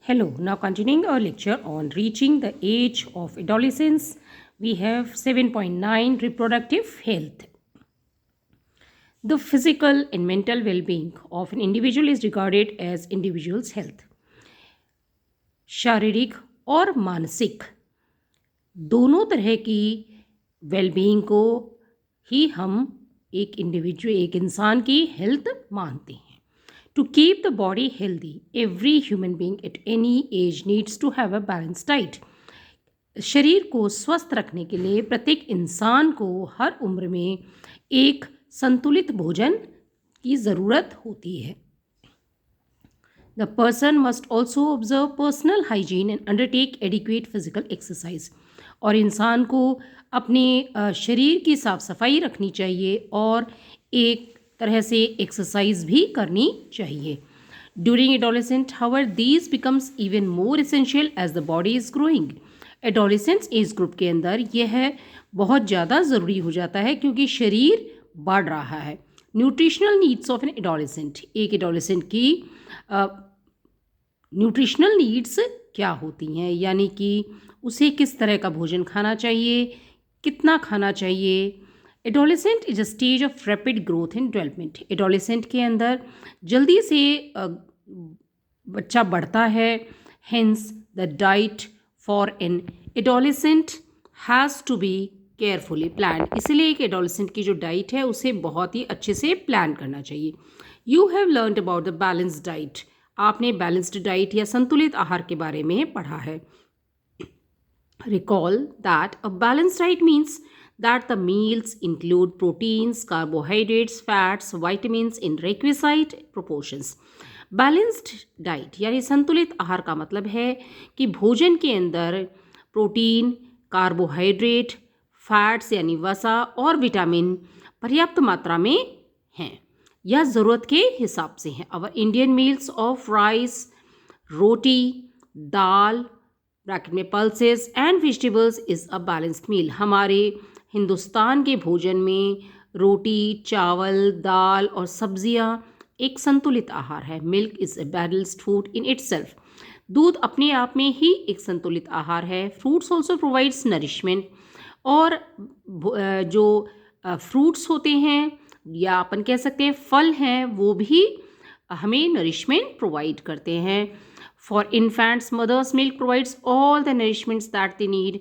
Hello, now continuing our lecture on reaching the age of adolescence, we have 7.9 reproductive health. The physical and mental well being of an individual is regarded as individual's health. शारीरिक और मानसिक दोनों तरह की wellbeing को ही हम एक इंसान की हेल्थ मानते हैं. To keep the body healthy, every human being at any age needs to have a balanced diet. शरीर को स्वस्थ रखने के लिए प्रत्येक इंसान को हर उम्र में एक संतुलित भोजन की ज़रूरत होती है. The person must also observe personal hygiene and undertake adequate physical exercise. और इंसान को अपने शरीर की साफ सफाई रखनी चाहिए और एक तरह से एक्सरसाइज भी करनी चाहिए. During adolescent however these becomes even more essential as the body is growing. Adolescents age group के अंदर यह बहुत ज़्यादा ज़रूरी हो जाता है क्योंकि शरीर बढ़ रहा है. Nutritional needs of an adolescent, एक एडोलेसेंट की न्यूट्रिशनल नीड्स क्या होती हैं, यानी कि उसे किस तरह का भोजन खाना चाहिए, कितना खाना चाहिए. Adolescent is a stage of rapid growth and development. Adolescent के अंदर जल्दी से बच्चा बढ़ता है. Hence the diet for an adolescent has to be carefully plan. इसलिए एक एडोलेसेंट की जो डाइट है उसे बहुत ही अच्छे से प्लान करना चाहिए. You have learned about the balanced diet. आपने बैलेंस्ड डाइट या संतुलित आहार के बारे में पढ़ा है. Recall that a balanced diet means that the meals include proteins, carbohydrates, fats, vitamins in requisite proportions. Balanced diet यानी संतुलित आहार का मतलब है कि भोजन के अंदर प्रोटीन, कार्बोहाइड्रेट, फैट्स यानी वसा और विटामिन पर्याप्त मात्रा में हैं या ज़रूरत के हिसाब से हैं. Our Indian meals of rice, roti, dal bracket में pulses and vegetables is a balanced meal. हमारे हिंदुस्तान के भोजन में रोटी, चावल, दाल और सब्जियां एक संतुलित आहार है. Milk is a balanced food in itself. दूध अपने आप में ही एक संतुलित आहार है. Fruits also provides nourishment. और जो फ्रूट्स होते हैं या अपन कह सकते हैं फल हैं, वो भी हमें नरिशमेंट प्रोवाइड करते हैं. For infants, mother's milk provides all the nourishments that they need.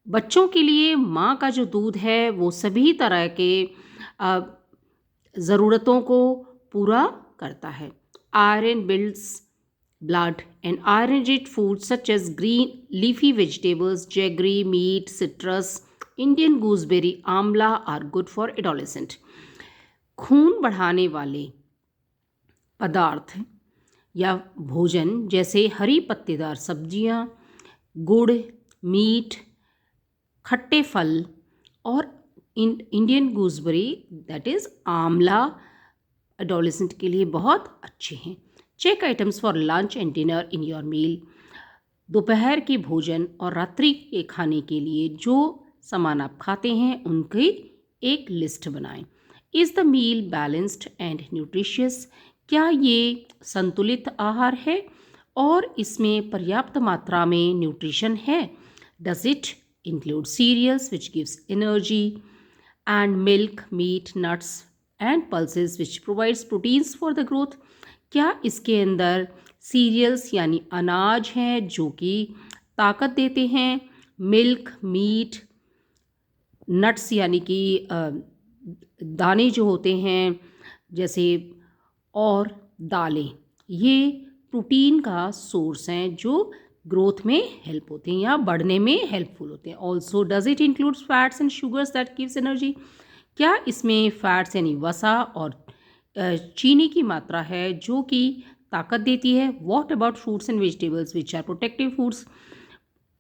बच्चों के लिए माँ का जो दूध है वो सभी तरह के ज़रूरतों को पूरा करता है. Iron builds blood and iron-rich foods such as green leafy vegetables, jaggery, meat, citrus, Indian gooseberry, आंवला are good for adolescent. खून बढ़ाने वाले पदार्थ या भोजन जैसे हरी पत्तेदार सब्जियां, गुड़, मीट, खट्टे फल और Indian gooseberry that is amla adolescent के लिए बहुत अच्छे हैं. Check items for lunch and dinner in your meal. दोपहर के भोजन और रात्रि के खाने के लिए जो सामान आप खाते हैं उनकी एक लिस्ट बनाएं. Is the meal balanced and nutritious. क्या ये संतुलित आहार है और इसमें पर्याप्त मात्रा में न्यूट्रिशन है. Does it include cereals which gives energy and milk, meat, nuts and pulses which provides proteins for the growth. क्या इसके अंदर सीरियल्स यानी अनाज हैं जो कि ताकत देते हैं, मिल्क, मीट, नट्स यानी कि दाने जो होते हैं जैसे, और दालें, ये प्रोटीन का सोर्स हैं जो ग्रोथ में हेल्प होते हैं या बढ़ने में हेल्पफुल होते हैं. Also does it includes fats and sugars that gives energy. क्या इसमें फैट्स यानी वसा और चीनी की मात्रा है जो कि ताकत देती है. What about fruits and vegetables which are protective foods.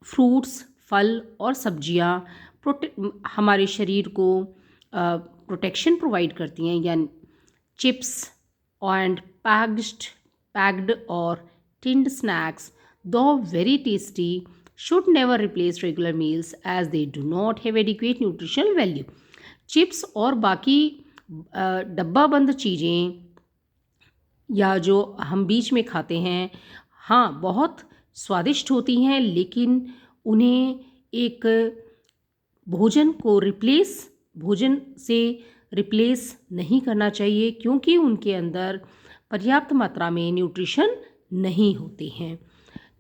Fruits, फल और सब्जियाँ हमारे शरीर को प्रोटेक्शन प्रोवाइड करती हैं. या chips and packed or tinned snacks, though very tasty, should never replace regular meals as they do not have adequate nutritional value. Chips और बाकी डब्बा बंद चीज़ें या जो हम बीच में खाते हैं हाँ, बहुत स्वादिष्ट होती हैं, लेकिन उन्हें एक भोजन से रिप्लेस नहीं करना चाहिए, क्योंकि उनके अंदर पर्याप्त मात्रा में न्यूट्रिशन नहीं होते हैं।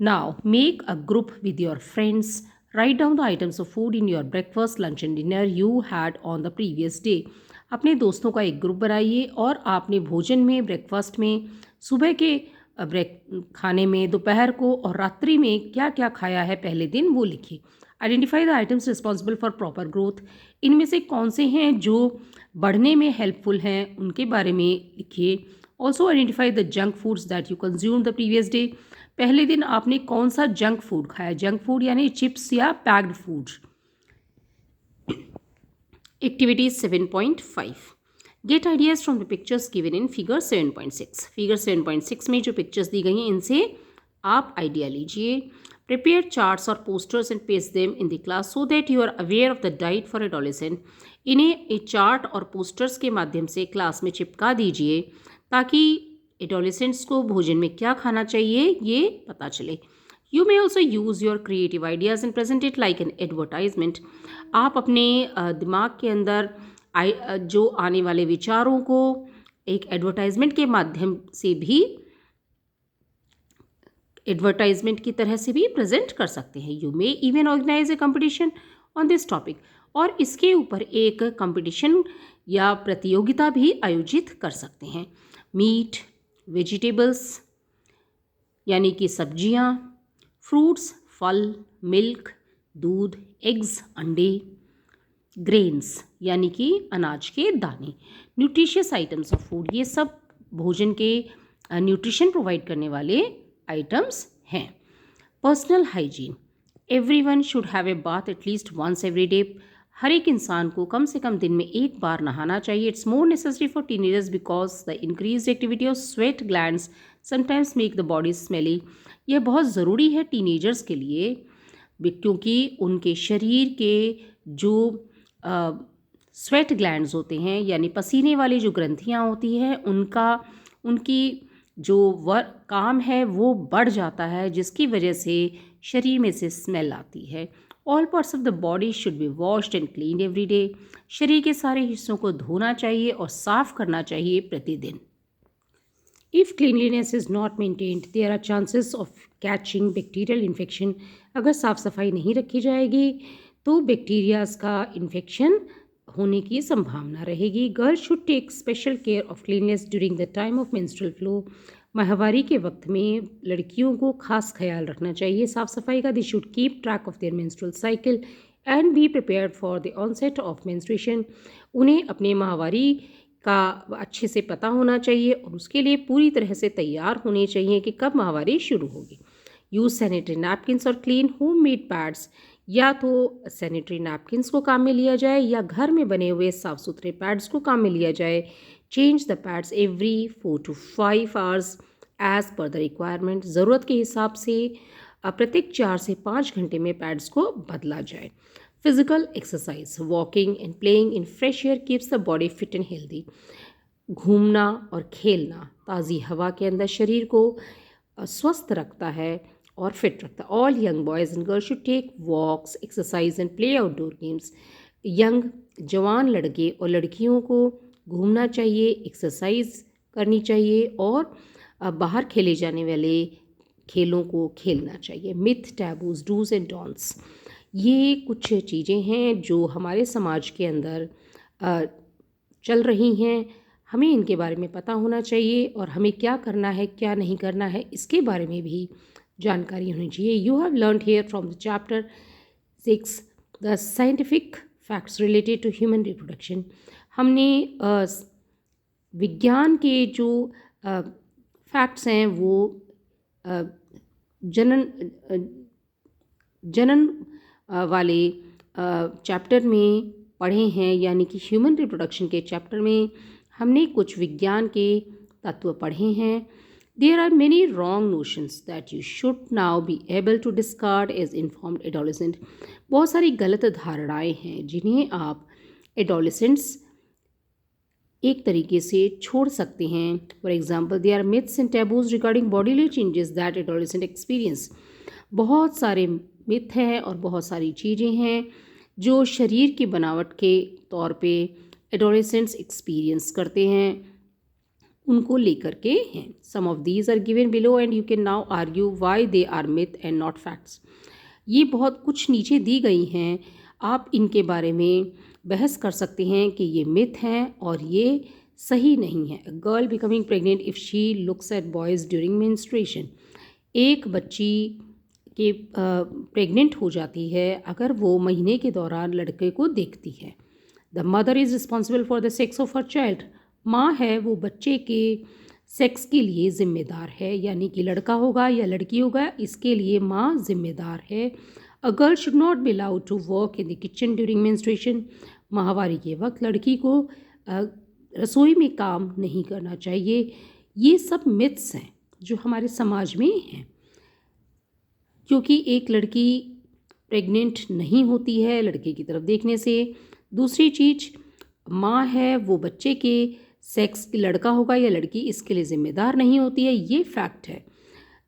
Now make a group with your friends, write down the items of food in your breakfast, lunch and dinner you had on the previous day. अपने दोस्तों का एक ग्रुप बनाइए और आपने भोजन में, ब्रेकफास्ट में, सुबह के ब्रेक खाने में, दोपहर को और रात्रि में क्या क्या खाया है पहले दिन, वो लिखिए। Identify the items responsible for proper growth, इनमें से कौन से हैं जो बढ़ने में हेल्पफुल हैं, उनके बारे में लिखिए। Also identify the junk foods that you consume the previous day, पहले दिन आपने कौन सा जंक फूड खाया, जंक फूड यानी चिप्स या packed food. Activity 7.5, gate ideas from the pictures given in figure 7.6। Figure 7.6 में जो पिक्चर्स दी गई हैं, इनसे आप आइडिया लीजिए। प्रिपेयर चार्ट्स और posters and paste them in the class so that you are aware of the diet for adolescent. इन्हें एक चार्ट और पोस्टर्स के माध्यम से क्लास में चिपका दीजिए, ताकि एडोलेसेंट्स को भोजन में क्या खाना चाहिए ये पता चले। You may also use your creative ideas and present it like an advertisement. आप अपने दिमाग के अंदर जो आने वाले विचारों को एक एडवर्टाइजमेंट के माध्यम से भी, एडवर्टाइजमेंट की तरह से भी प्रेजेंट कर सकते हैं। You may even organize a competition on this topic, और इसके ऊपर एक कंपटीशन या प्रतियोगिता भी आयोजित कर सकते हैं। मीट, वेजिटेबल्स यानी कि सब्जियां, फ्रूट्स, फल, मिल्क, दूध, एग्स, अंडे, ग्रेन्स यानी कि अनाज के दाने, न्यूट्रिशियस आइटम्स ऑफ फूड, ये सब भोजन के न्यूट्रिशन प्रोवाइड करने वाले आइटम्स हैं। Personal hygiene, everyone should have a bath at least once every day. हर एक इंसान को कम से कम दिन में एक बार नहाना चाहिए। It's more necessary for teenagers because the increase activity of sweat glands sometimes make the body smelly. यह बहुत ज़रूरी है टीनेजर्स के लिए, क्योंकि उनके शरीर के जो स्वेट ग्लैंड्स होते हैं, यानी पसीने वाली जो ग्रंथियाँ होती हैं, उनकी जो काम है वो बढ़ जाता है, जिसकी वजह से शरीर में से स्मेल आती है। All parts of the body should be washed and clean every day. शरीर के सारे हिस्सों को धोना चाहिए और साफ करना चाहिए प्रतिदिन। If cleanliness is not maintained there are chances of catching bacterial infection. अगर साफ़ सफाई नहीं रखी जाएगी तो बैक्टीरियाज का इन्फेक्शन होने की संभावना रहेगी। Girls should take special care of cleanness during the time of menstrual flow. माहवारी के वक्त में लड़कियों को खास ख्याल रखना चाहिए साफ़ सफाई का। They should keep track of their menstrual cycle and be prepared for the onset of menstruation. उन्हें अपने माहवारी का अच्छे से पता होना चाहिए और उसके लिए पूरी तरह से तैयार होने चाहिए कि कब माहवारी शुरू होगी। यूज़ सैनिटरी नैपकिन्स और क्लीन होम मेड पैड्स। या तो सैनिटरी नैपकिन्स को काम में लिया जाए या घर में बने हुए साफ़ सुथरे पैड्स को काम में लिया जाए। Change the pads every 4 to 5 hours as per the requirement. ज़रूरत के हिसाब से प्रत्येक 4 से 5 घंटे में पैड्स को बदला जाए। Physical exercise, walking and playing in fresh air keeps the body fit and healthy. घूमना और खेलना ताज़ी हवा के अंदर शरीर को स्वस्थ रखता है और फिट रखता है। All young boys and girls should take walks, exercise and play outdoor games. Young जवान लड़के और लड़कियों को घूमना चाहिए, एक्सरसाइज करनी चाहिए और बाहर खेले जाने वाले खेलों को खेलना चाहिए। Myth, taboos, dos and don'ts, ये कुछ चीज़ें हैं जो हमारे समाज के अंदर चल रही हैं। हमें इनके बारे में पता होना चाहिए और हमें क्या करना है, क्या नहीं करना है, इसके बारे में भी जानकारी होनी चाहिए। You have learned here from the chapter 6 the scientific facts related to human reproduction. हमने विज्ञान के जो फैक्ट्स हैं वो जनन वाले चैप्टर में पढ़े हैं, यानी कि ह्यूमन रिप्रोडक्शन के चैप्टर में हमने कुछ विज्ञान के तत्व पढ़े हैं। There are many wrong notions that you should now be able to discard as informed adolescent. बहुत सारी गलत धारणाएं हैं जिन्हें आप एडोलेसेंट्स एक तरीके से छोड़ सकते हैं। For example, they are myths and taboos regarding bodily changes that adolescent experience. बहुत सारे मिथ हैं और बहुत सारी चीज़ें हैं जो शरीर की बनावट के तौर पे एडोलेसेंट्स एक्सपीरियंस करते हैं, उनको लेकर के हैं। Some of these are given below and you can now argue why they are myth and not facts. ये बहुत कुछ नीचे दी गई हैं, आप इनके बारे में बहस कर सकते हैं कि ये मिथ हैं और ये सही नहीं है। Girl becoming pregnant if she looks at boys during menstruation. एक बच्ची के प्रेग्नेंट हो जाती है अगर वो महीने के दौरान लड़के को देखती है। The mother is responsible for the sex of her child. माँ है वो बच्चे के सेक्स के लिए ज़िम्मेदार है, यानी कि लड़का होगा या लड़की होगा, इसके लिए माँ ज़िम्मेदार है। A girl should not be allowed to work in the kitchen during menstruation. माहवारी के वक्त लड़की को रसोई में काम नहीं करना चाहिए। ये सब मिथ्स हैं जो हमारे समाज में हैं, क्योंकि एक लड़की प्रेग्नेंट नहीं होती है लड़के की तरफ देखने से। दूसरी चीज़, माँ है वो बच्चे के सेक्स, लड़का होगा या लड़की, इसके लिए ज़िम्मेदार नहीं होती है, ये फैक्ट है।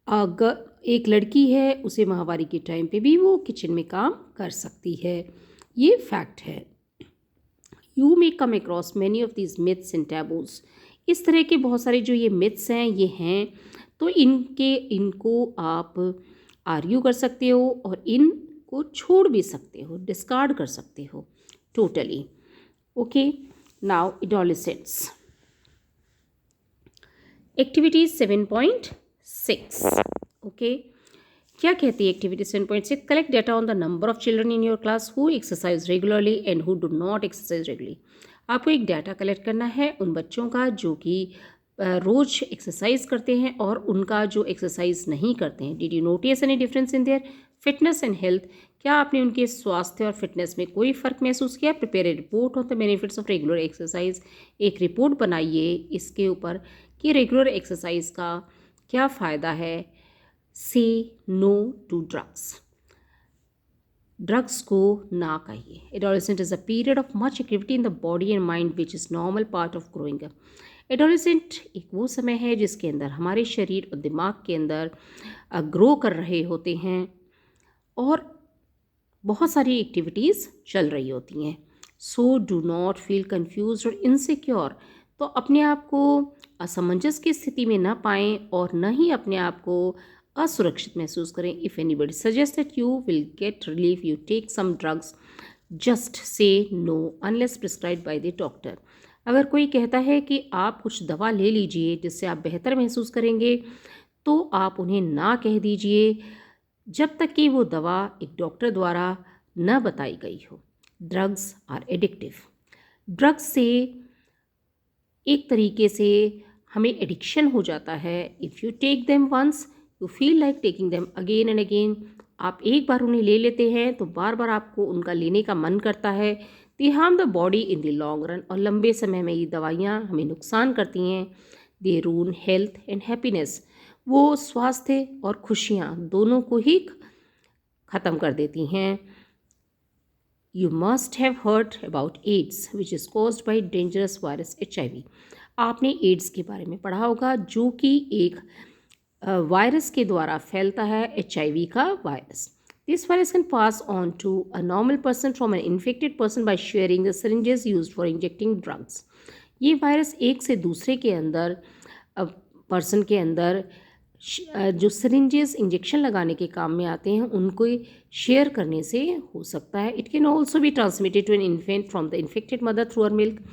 अगर एक लड़की है उसे माहवारी के टाइम पे भी वो किचन में काम कर सकती है, ये फैक्ट है। You may come across many of these myths and taboos. इस तरह के बहुत सारे जो ये मिथ्स हैं ये हैं, तो इनको आप आर्ग्यू कर सकते हो और इनको छोड़ भी सकते हो, डिस्कार्ड कर सकते हो totally. Okay, now adolescents activity 7.6। Okay, क्या कहती है activity 7.6? Collect data on the number of children in your class who exercise regularly and who do not exercise regularly. आपको एक डाटा कलेक्ट करना है उन बच्चों का जो कि रोज़ एक्सरसाइज करते हैं और उनका जो एक्सरसाइज नहीं करते हैं। Did you notice any difference in their fitness and health? क्या आपने उनके स्वास्थ्य और फिटनेस में कोई फ़र्क महसूस किया? Prepare a report on the benefits of regular exercise. एक रिपोर्ट बनाइए इसके ऊपर कि रेगुलर एक्सरसाइज का क्या फ़ायदा है। से नो टू ड्रग्स। ड्रग्स को ना कहिए। Adolescent is a period of much activity in the body and mind which is normal part of growing up. Adolescent एक वो समय है जिसके अंदर हमारे शरीर और दिमाग के अंदर ग्रो कर रहे होते हैं और बहुत सारी एक्टिविटीज़ चल रही होती हैं। So do not feel confuse और इनसिक्योर। तो अपने आप को असमंजस की स्थिति में ना पाएं और न ही अपने आप को असुरक्षित महसूस करें। If anybody suggest that you will get relief you take some drugs, just say no unless prescribed by the doctor. अगर कोई कहता है कि आप कुछ दवा ले लीजिए जिससे आप बेहतर महसूस करेंगे, तो आप उन्हें ना कह दीजिए जब तक कि वो दवा एक डॉक्टर द्वारा न बताई गई हो। Drugs are addictive. ड्रग्स से एक तरीके से हमें एडिक्शन हो जाता है। If you take them once you feel like taking them again and again. आप एक बार उन्हें ले लेते हैं तो बार बार आपको उनका लेने का मन करता है। They harm the body in the long run. और लंबे समय में ये दवाइयाँ हमें नुकसान करती हैं। दे रूइन हेल्थ एंड हैप्पीनेस। वो स्वास्थ्य और खुशियाँ दोनों को ही ख़त्म कर देती हैं। You must have heard about AIDS, which is caused by dangerous virus HIV. आपने एड्स के बारे में पढ़ा होगा जो कि एक वायरस के द्वारा फैलता है, HIV का virus. This virus can pass on to a normal person from an infected person by sharing the syringes used for injecting drugs. ये वायरस एक से दूसरे के अंदर पर्सन के अंदर जो सिरिंजेस इंजेक्शन लगाने के काम में आते हैं उनको शेयर करने से हो सकता है। It can also be transmitted to an infant from the infected mother through her milk.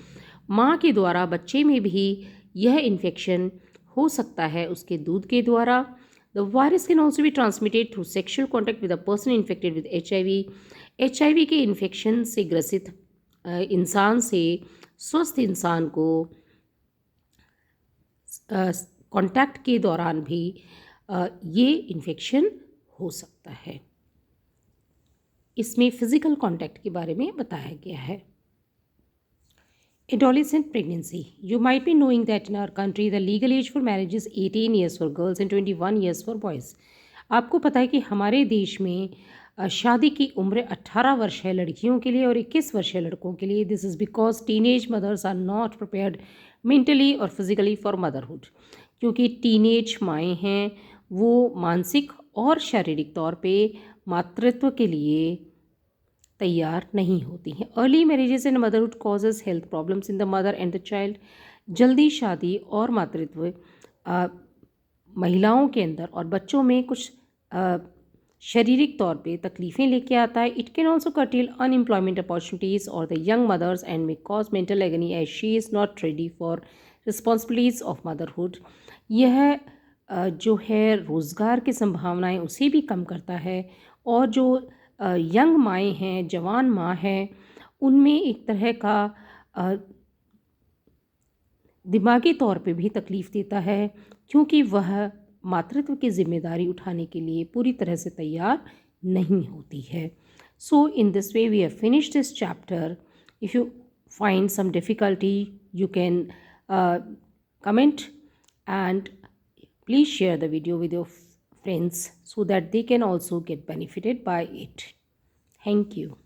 माँ के द्वारा बच्चे में भी यह इन्फेक्शन हो सकता है उसके दूध के द्वारा। The virus can also be transmitted through sexual contact with a person infected with HIV। HIV के इन्फेक्शन से ग्रसित इंसान से स्वस्थ इंसान को कॉन्टैक्ट के दौरान भी ये इन्फेक्शन हो सकता है। इसमें फिजिकल कॉन्टैक्ट के बारे में बताया गया है। Adolescent pregnancy. You might be knowing that in our country the legal age for marriage is 18 years for girls and 21 years for boys. आपको पता है कि हमारे देश में शादी की उम्र 18 वर्ष है लड़कियों के लिए और 21 वर्ष है लड़कों के लिए। This is because teenage mothers are not prepared mentally और फिजिकली फॉर मदरहुड। क्योंकि टीनेज माएँ हैं वो मानसिक और शारीरिक तौर पे मातृत्व के लिए तैयार नहीं होती हैं। Early marriages and motherhood causes health problems in the mother and the child. जल्दी शादी और मातृत्व महिलाओं के अंदर और बच्चों में कुछ शारीरिक तौर पे तकलीफ़ें लेके आता है। It can also curtail unemployment opportunities और the young mothers and may cause mental agony as she is not ready for responsibilities of motherhood. यह जो है रोज़गार की संभावनाएं उसे भी कम करता है और जो यंग माएँ हैं, जवान माँ हैं, उनमें एक तरह का दिमागी तौर पे भी तकलीफ़ देता है क्योंकि वह मातृत्व की जिम्मेदारी उठाने के लिए पूरी तरह से तैयार नहीं होती है। So in this way we have finished this chapter. If you find some difficulty you can comment and please share the video with your friends so that they can also get benefited by it. Thank you.